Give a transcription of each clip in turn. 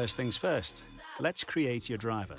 First things first, let's create your driver.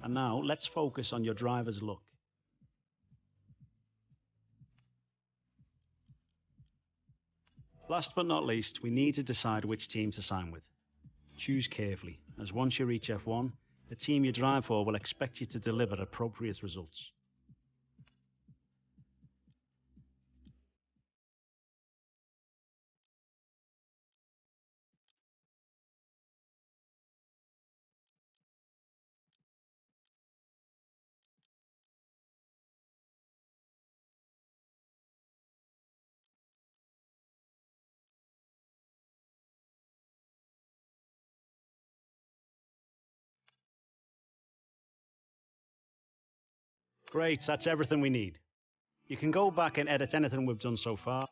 And now let's focus on your driver's look. Last but not least, we need to decide which team to sign with. Choose carefully, as once you reach F1, the team you drive for will expect you to deliver appropriate results. Great, that's everything we need. You can go back and edit anything we've done so far.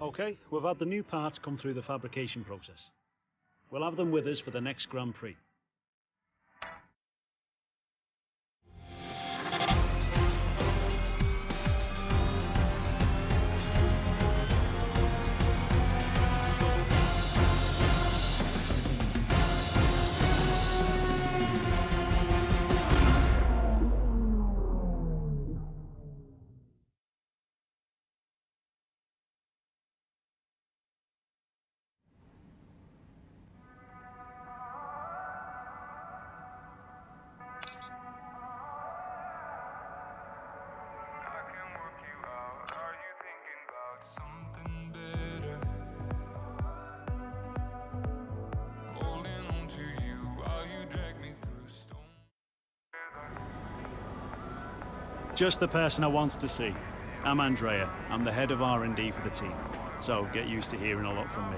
Okay, we've had the new parts come through the fabrication process. We'll have them with us for the next Grand Prix. Just the person I wanted to see. I'm Andrea. I'm the head of R&D for the team. So get used to hearing a lot from me.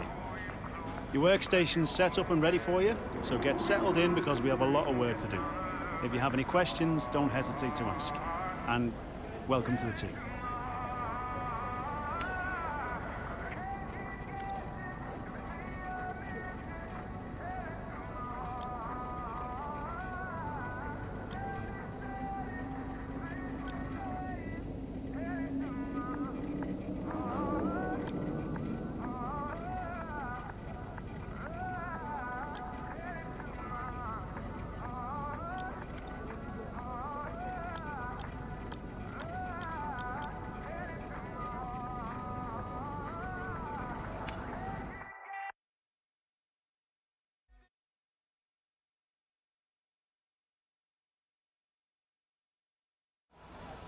Your workstation's set up and ready for you, so get settled in because we have a lot of work to do. If you have any questions, don't hesitate to ask. And welcome to the team.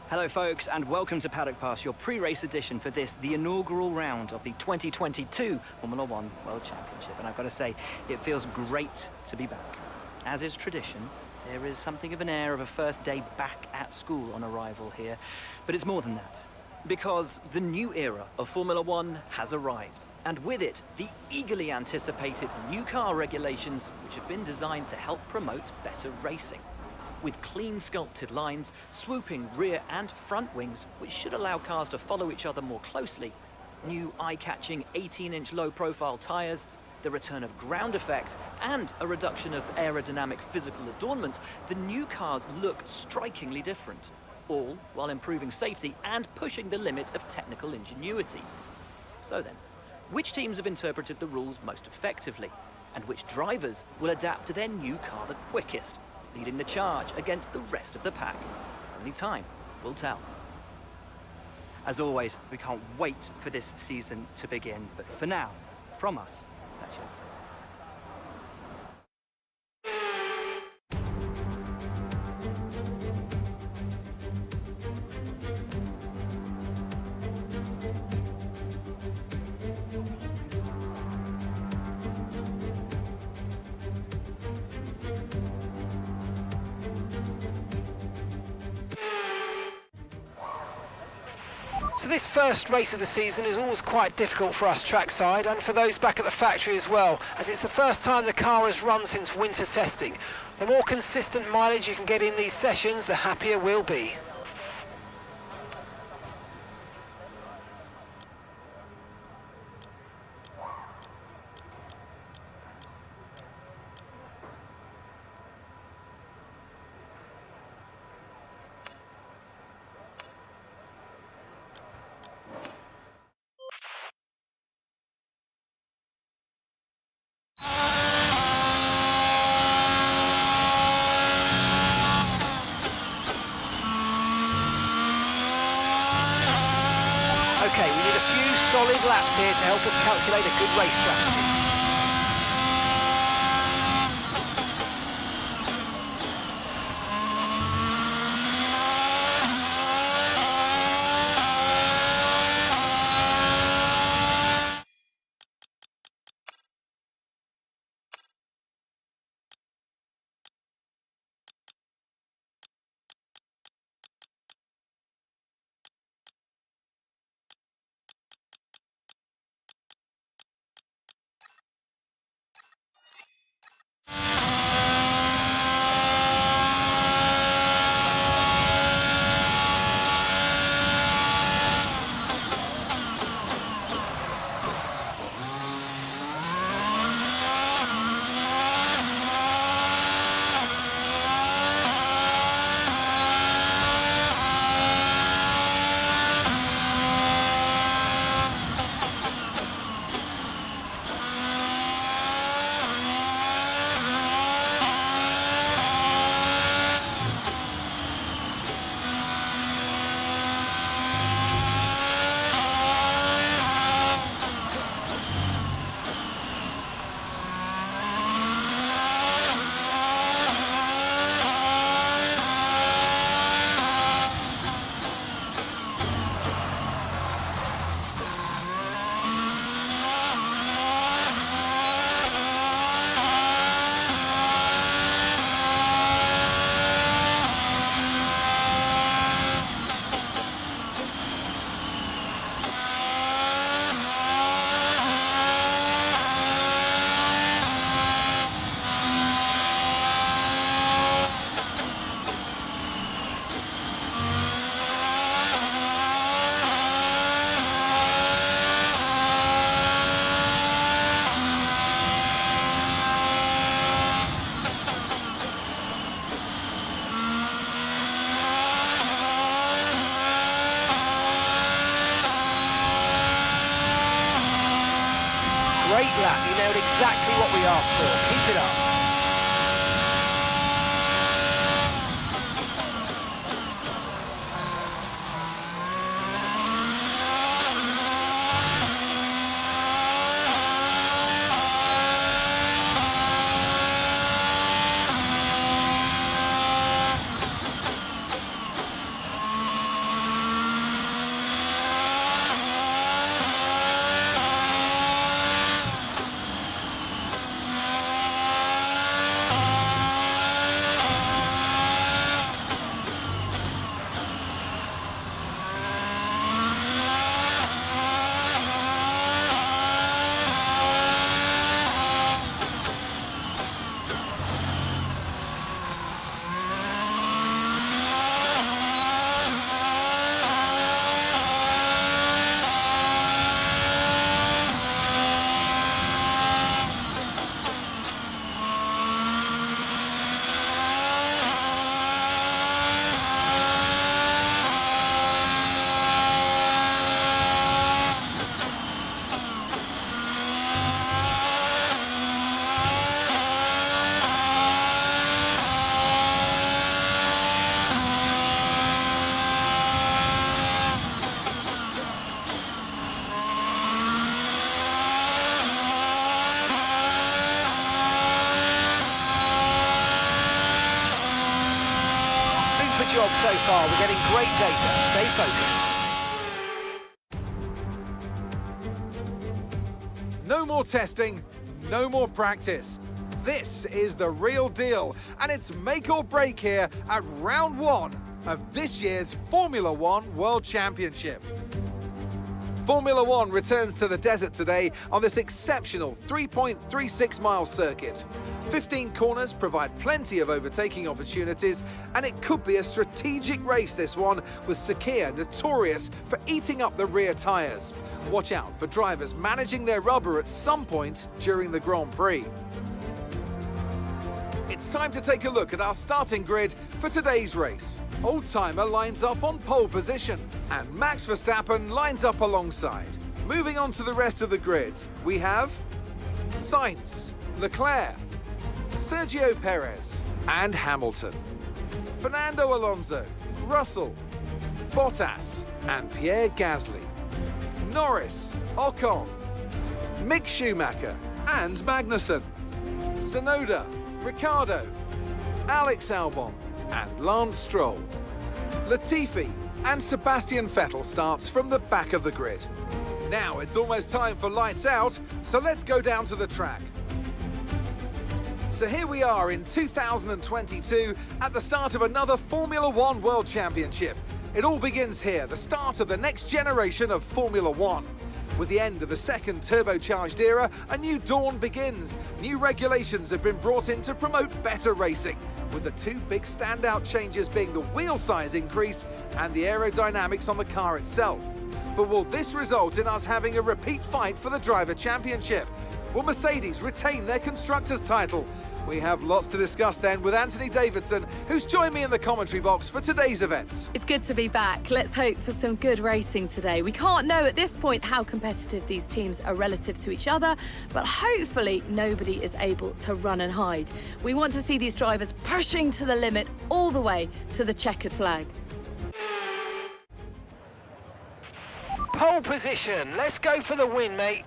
Hello folks, and welcome to Paddock Pass, your pre-race edition for the inaugural round of the 2022 Formula One World Championship. And I've got to say, it feels great to be back. As is tradition, there is something of an air of a first day back at school on arrival here. But it's more than that, because the new era of Formula One has arrived. And with it, the eagerly anticipated new car regulations, which have been designed to help promote better racing. With clean sculpted lines, swooping rear and front wings, which should allow cars to follow each other more closely, new eye-catching 18-inch low-profile tyres, the return of ground effect, and a reduction of aerodynamic physical adornments, the new cars look strikingly different, all while improving safety and pushing the limit of technical ingenuity. So then, which teams have interpreted the rules most effectively, and which drivers will adapt to their new car the quickest, leading the charge against the rest of the pack? Only time will tell. As always, we can't wait for this season to begin, but for now, from us, that's all. So this first race of the season is always quite difficult for us trackside and for those back at the factory as well, as it's the first time the car has run since winter testing. The more consistent mileage you can get in these sessions, the happier we'll be. Okay, we need a few solid laps here to help us calculate a good race strategy. great lap. You nailed exactly what we asked for. Keep it up. Job so far. We're getting great data. Stay focused. No more testing, no more practice. This is the real deal, and it's make or break here at round one of this year's Formula One World Championship. Formula One returns to the desert today on this exceptional 3.36-mile circuit. 15 corners provide plenty of overtaking opportunities, and it could be a strategic race, this one, with Sakhir notorious for eating up the rear tyres. Watch out for drivers managing their rubber at some point during the Grand Prix. It's time to take a look at our starting grid for today's race. Old-timer lines up on pole position, and Max Verstappen lines up alongside. Moving on to the rest of the grid, we have Sainz, Leclerc, Sergio Perez and Hamilton, Fernando Alonso, Russell, Bottas and Pierre Gasly, Norris, Ocon, Mick Schumacher and Magnussen, Tsunoda, Ricciardo, Alex Albon and Lance Stroll. Latifi and Sebastian Vettel starts from the back of the grid. Now it's almost time for lights out, so let's go down to the track. So here we are in 2022 at the start of another Formula One World Championship. It all begins here, the start of the next generation of Formula One. With the end of the second turbocharged era, a new dawn begins. New regulations have been brought in to promote better racing, with the two big standout changes being the wheel size increase and the aerodynamics on the car itself. But will this result in us having a repeat fight for the Driver Championship? Will Mercedes retain their Constructors' title? We have lots to discuss then with Anthony Davidson, who's joined me in the commentary box for today's event. It's good to be back. Let's hope for some good racing today. We can't know at this point how competitive these teams are relative to each other, but hopefully nobody is able to run and hide. We want to see these drivers pushing to the limit all the way to the checkered flag. Pole position. Let's go for the win, mate.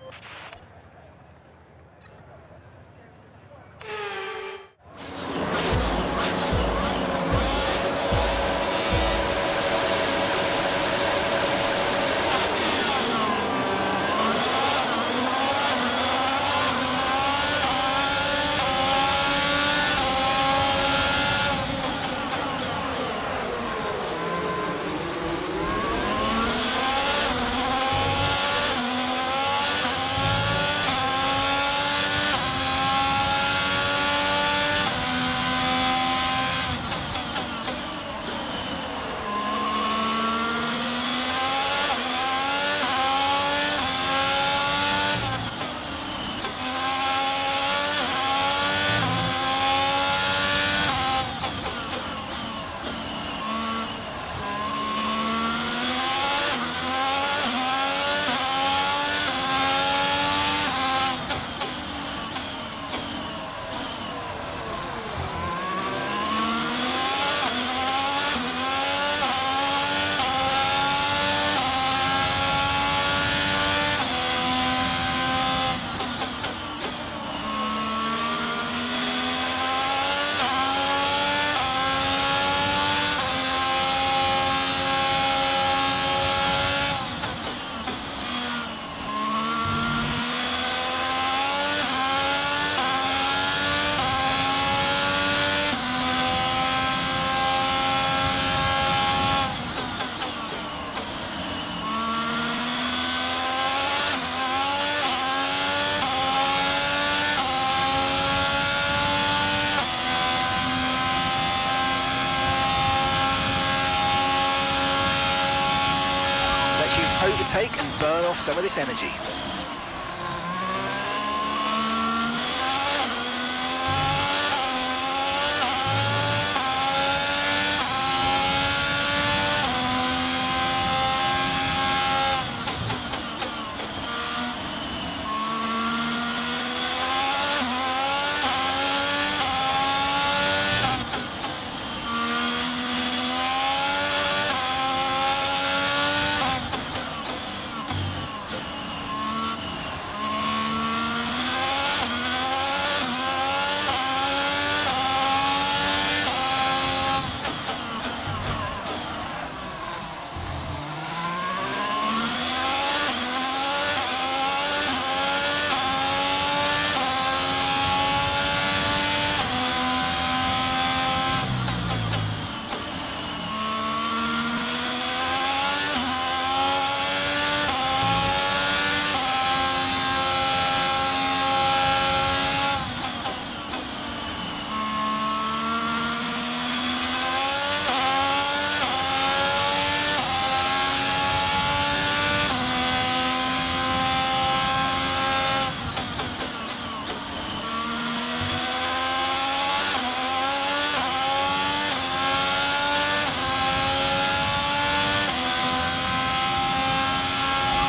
lets you overtake and burn off some of this energy.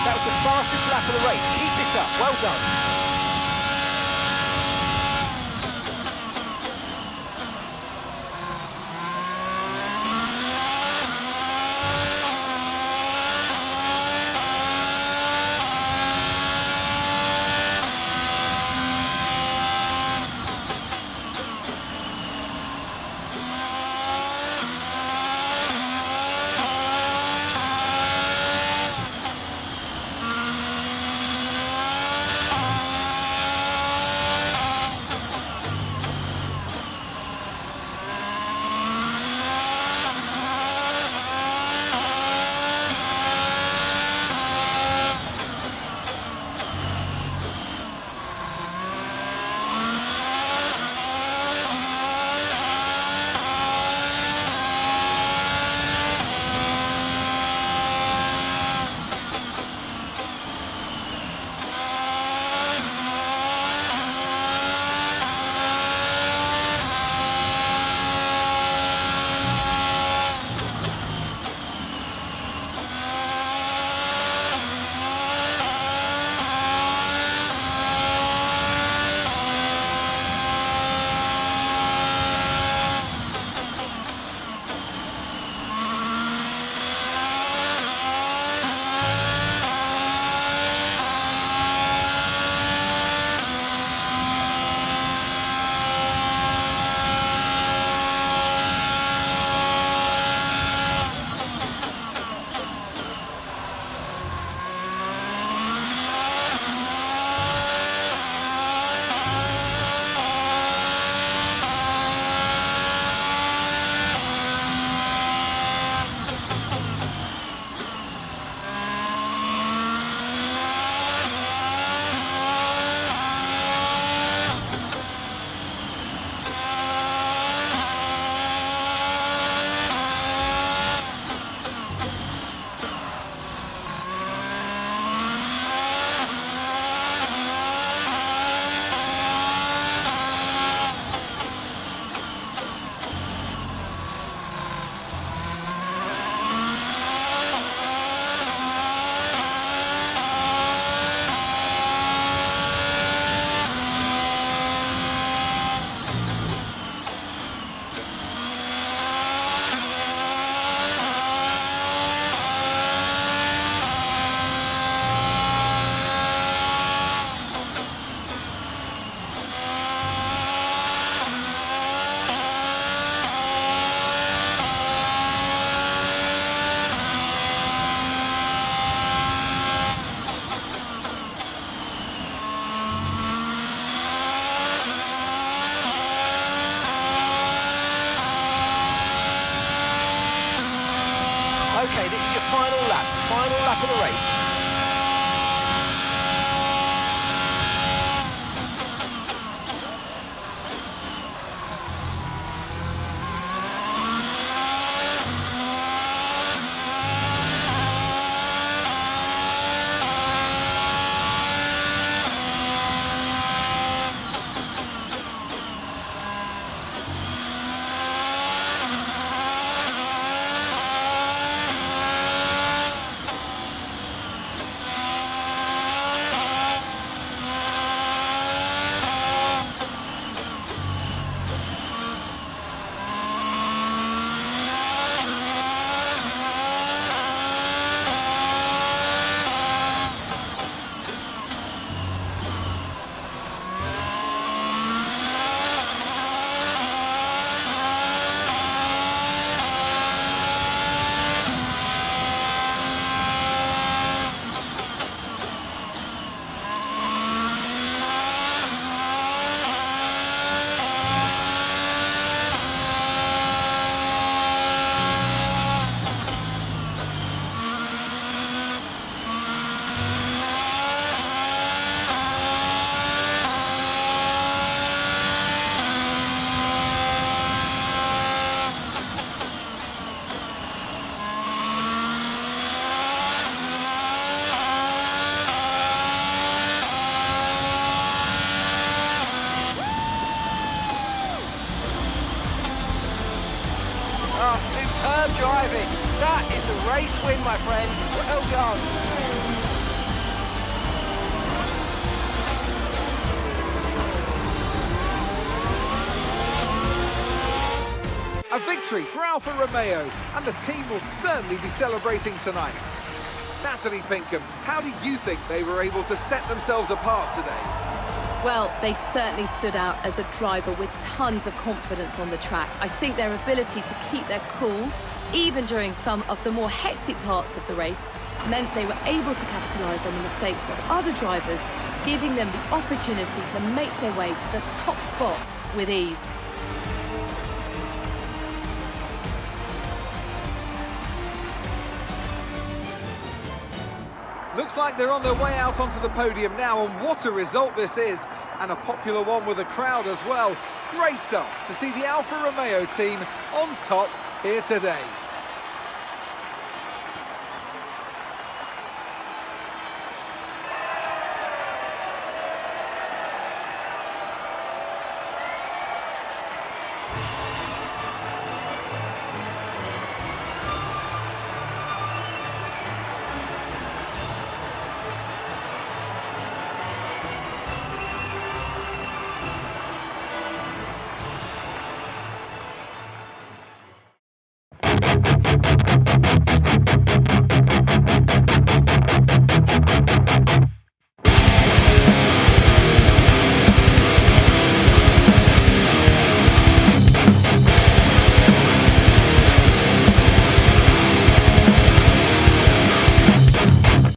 That was the fastest lap of the race. Keep this up. Well done. Okay, this is your final lap of the race. Race win, my friend. Well done. A victory for Alfa Romeo, and the team will certainly be celebrating tonight. Natalie Pinkham, how do you think they were able to set themselves apart today? Well, they certainly stood out as a driver with tons of confidence on the track. I think their ability to keep their cool, even during some of the more hectic parts of the race, meant they were able to capitalise on the mistakes of other drivers, giving them the opportunity to make their way to the top spot with ease. Looks like they're on their way out onto the podium now, and what a result this is, and a popular one with the crowd as well. Great stuff to see the Alfa Romeo team on top here today.